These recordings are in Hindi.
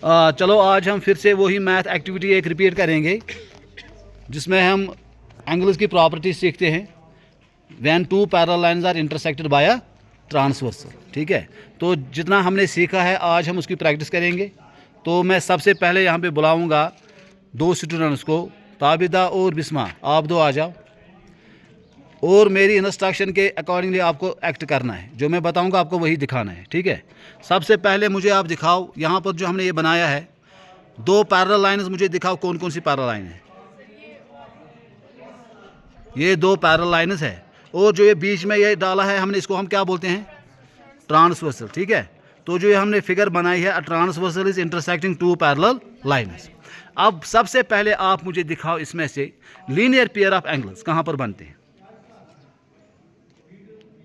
चलो आज हम फिर से वही मैथ एक्टिविटी एक रिपीट करेंगे जिसमें हम एंगल्स की प्रॉपर्टी सीखते हैं। When two parallel lines are intersected by a transversal. ठीक है, तो जितना हमने सीखा है आज हम उसकी प्रैक्टिस करेंगे। तो मैं सबसे पहले यहाँ पे बुलाऊँगा दो स्टूडेंट्स को, ताबिदा और बिस्मा। आप दो आ जाओ और मेरी इंस्ट्रक्शन के अकॉर्डिंगली आपको एक्ट करना है। जो मैं बताऊंगा आपको वही दिखाना है। ठीक है, सबसे पहले मुझे आप दिखाओ यहाँ पर जो हमने ये बनाया है, दो पैरेलल लाइंस मुझे दिखाओ कौन कौन सी पैरेलल लाइन है। ये दो पैरेलल लाइंस है और जो ये बीच में ये डाला है हमने, इसको हम क्या बोलते हैं? ट्रांसवर्सल। ठीक है, तो जो ये हमने फिगर बनाई है, transversal is intersecting two parallel lines. अब सबसे पहले आप मुझे दिखाओ इसमें से लीनियर पेयर ऑफ एंगल्स कहाँ पर बनते हैं।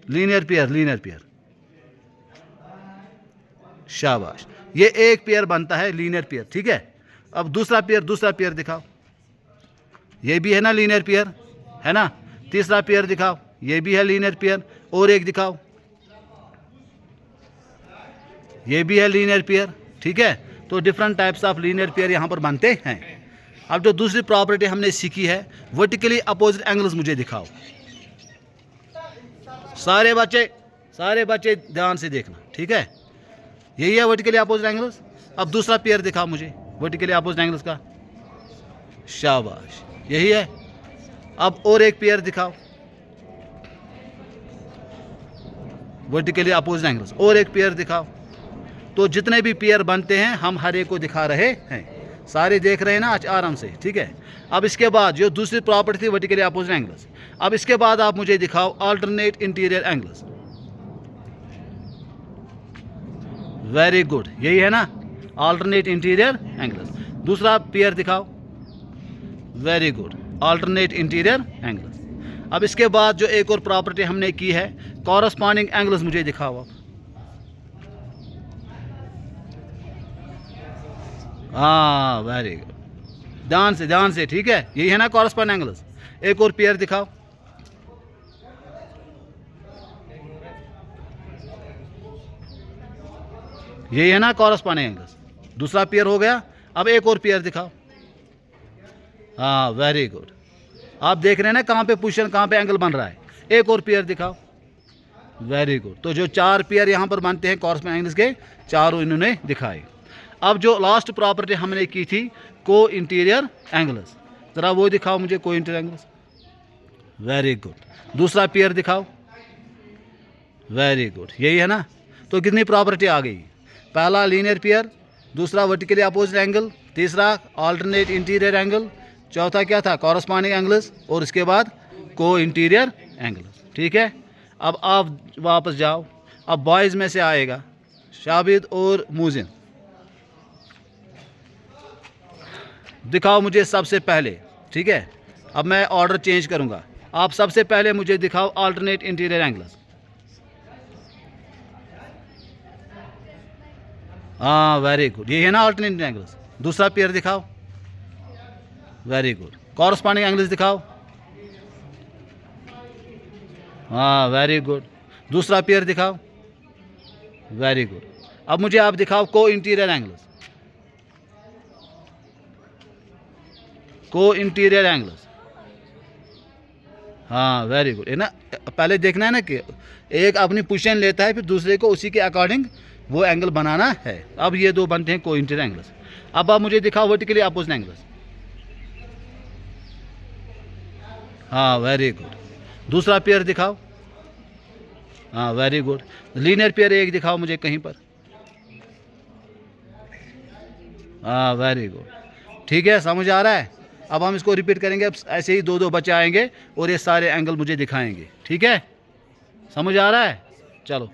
लीनियर पेयर, शाबाश, ये एक पेयर बनता है लीनियर पेयर। ठीक है, अब दूसरा पेयर दिखाओ। ये भी है ना लीनियर पेयर, है ना। तीसरा पेयर दिखाओ, ये भी है लीनियर पेयर। और एक दिखाओ, ये भी है लीनियर पेयर। ठीक है, तो different types of linear pair यहाँ पर बनते हैं। अब जो दूसरी प्रॉपर्टी हमने सीखी है, वर्टिकली अपोजिट एंगल्स मुझे दिखाओ। सारे बच्चे ध्यान से देखना। ठीक है, यही है वर्टिकली अपोजिट एंगल्स। अब दूसरा पेयर दिखाओ मुझे वर्टिकली अपोजिट एंगल्स का। शाबाश, यही है। अब और एक पेयर दिखाओ वर्टिकली अपोजिट एंगल्स, और एक पेयर दिखाओ। तो जितने भी पेयर बनते हैं हम हर एक को दिखा रहे हैं। सारे देख रहे हैं ना आज आराम से। ठीक है, अब इसके बाद जो दूसरी प्रॉपर्टी थी वर्टिकली अपोजिट एंगल्स, अब इसके बाद आप मुझे दिखाओ alternate interior angles. Very good, यही है ना अल्टरनेट इंटीरियर एंगल्स। दूसरा पेयर दिखाओ। Very good, alternate interior angles. अब इसके बाद जो एक और प्रॉपर्टी हमने की है, कॉरस्पॉन्डिंग एंगल्स मुझे दिखाओ आप। हाँ, वेरी गुड, ध्यान से। ठीक है, यही है ना कॉरस्पॉन्डिंग एंगल्स। एक और पेयर दिखाओ। यही है ना कॉरस्पॉन्डिंग एंगल्स। दूसरा पेयर हो गया। अब एक और पेयर दिखाओ। हाँ, वेरी गुड, आप देख रहे हैं ना कहाँ पे पोजीशन, कहाँ पे एंगल बन रहा है। एक और पेयर दिखाओ। वेरी गुड, तो जो चार पेयर यहाँ पर बनते हैं कॉरस्पॉन्डिंग एंगल्स के, चारों इन्होंने दिखाए। अब जो लास्ट प्रॉपर्टी हमने की थी को इंटीरियर एंगल्स, ज़रा वो दिखाओ मुझे, को इंटीरियर एंगल्स। वेरी गुड, दूसरा पेयर दिखाओ। वेरी गुड, यही है ना। तो कितनी प्रॉपर्टी आ गई? पहला लीनियर पेयर, दूसरा वर्टिकली अपोजिट एंगल, तीसरा अल्टरनेट इंटीरियर एंगल, चौथा क्या था? कॉरस्पॉन्डिंग एंगल्स, और इसके बाद को इंटीरियर एंगल्स। ठीक है, अब आप वापस जाओ। अब बॉयज़ में से आएगा शाबिद और मूजिन। दिखाओ मुझे सबसे पहले। ठीक है, अब मैं ऑर्डर चेंज करूंगा। आप सबसे पहले मुझे दिखाओ अल्टरनेट इंटीरियर एंगल्स। हाँ, वेरी गुड, ये है ना अल्टरनेट एंगल्स। दूसरा पेयर दिखाओ। वेरी गुड, कॉरस्पॉन्डिंग एंगल्स दिखाओ। हाँ, वेरी गुड, दूसरा पेयर दिखाओ। वेरी गुड, अब मुझे आप दिखाओ को इंटीरियर एंगल्स। को इंटीरियर एंगल्स, हाँ वेरी गुड, है ना। पहले देखना है ना कि एक अपनी पोजीशन लेता है, फिर दूसरे को उसी के अकॉर्डिंग वो एंगल बनाना है। अब ये दो बनते हैं को इंटीरियर एंगल्स। अब आप मुझे दिखाओ वर्टिकली अपोजिट एंगल्स। हाँ, वेरी गुड, दूसरा पेयर दिखाओ। हाँ, वेरी गुड, लीनियर पेयर एक दिखाओ मुझे कहीं पर। हाँ, वेरी गुड, ठीक है, समझ आ रहा है। अब हम इसको रिपीट करेंगे। अब ऐसे ही दो दो बच्चे आएंगे और ये सारे एंगल मुझे दिखाएंगे। ठीक है, समझ आ रहा है? चलो।